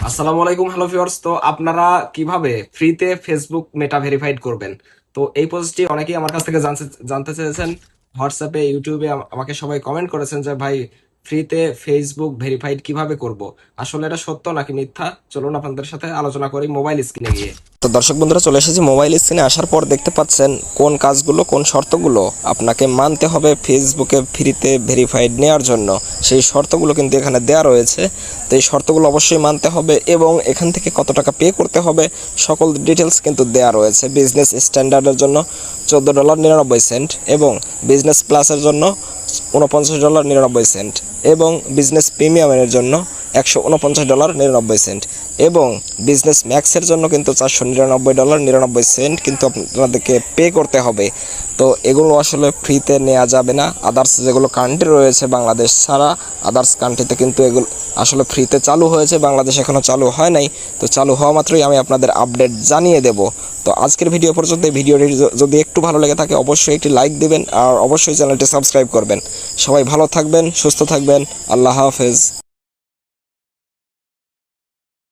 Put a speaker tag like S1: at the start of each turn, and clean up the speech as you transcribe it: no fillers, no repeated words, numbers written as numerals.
S1: আসসালামু আলাইকুম, hello viewers. তো আপনারা কিভাবে ফ্রিতে ফেসবুক মেটা ভেরিফাইড করবেন? তো এই পোস্টটি অনেকেই আমার কাছ থেকে জানতে চেয়েছেন। হোয়াটসঅ্যাপে, ইউটিউবে আমাকে সবাই কমেন্ট করেছেন যে ভাই, ফ্রিতে ফেসবুক ভেরিফাইড কিভাবে করব। আসলে এটা সত্য নাকি মিথ্যা, চলুন আপনাদের সাথে আলোচনা করি মোবাইল স্ক্রিনে গিয়ে। তো দর্শক বন্ধুরা, চলে এসেছি মোবাইল স্ক্রিনে। আসার পর দেখতে পাচ্ছেন কোন কাজগুলো, কোন শর্তগুলো আপনাকে মানতে হবে ফেসবুকে ফ্রিতে ভেরিফাইড নেওয়ার জন্য। সেই শর্তগুলো কিন্তু এখানে দেওয়া রয়েছে। তো এই শর্তগুলো অবশ্যই মানতে হবে এবং এখান থেকে কত টাকা পে করতে হবে সকল ডিটেলস কিন্তু দেওয়া রয়েছে। বিজনেস স্ট্যান্ডার্ডের জন্য $14.99 এবং বিজনেস প্লাসের জন্য $49.99 এবং বিজনেস প্রিমিয়ামের জন্য $149.99 এবং বিজনেস ম্যাক্সের জন্য কিন্তু $499.99 কিন্তু আপনাদেরকে পে করতে হবে। তো এগুলো আসলে ফ্রিতে নেওয়া যাবে না। আদার্স যেগুলো কান্ট্রি রয়েছে বাংলাদেশ ছাড়া, আদার্স কান্ট্রিতে কিন্তু এগুলো আসলে ফ্রিতে চালু হয়েছে, বাংলাদেশ এখনও চালু হয় নাই। তো চালু হওয়া মাত্রই আমি আপনাদের আপডেট জানিয়ে দেব। তো আজকের ভিডিও পর্যন্ত। এই ভিডিওটি যদি একটু ভালো লেগে থাকে অবশ্যই একটি লাইক দিবেন আর অবশ্যই চ্যানেলটি সাবস্ক্রাইব করবেন। সবাই ভালো থাকবেন, সুস্থ থাকবেন। আল্লাহ হাফেজ।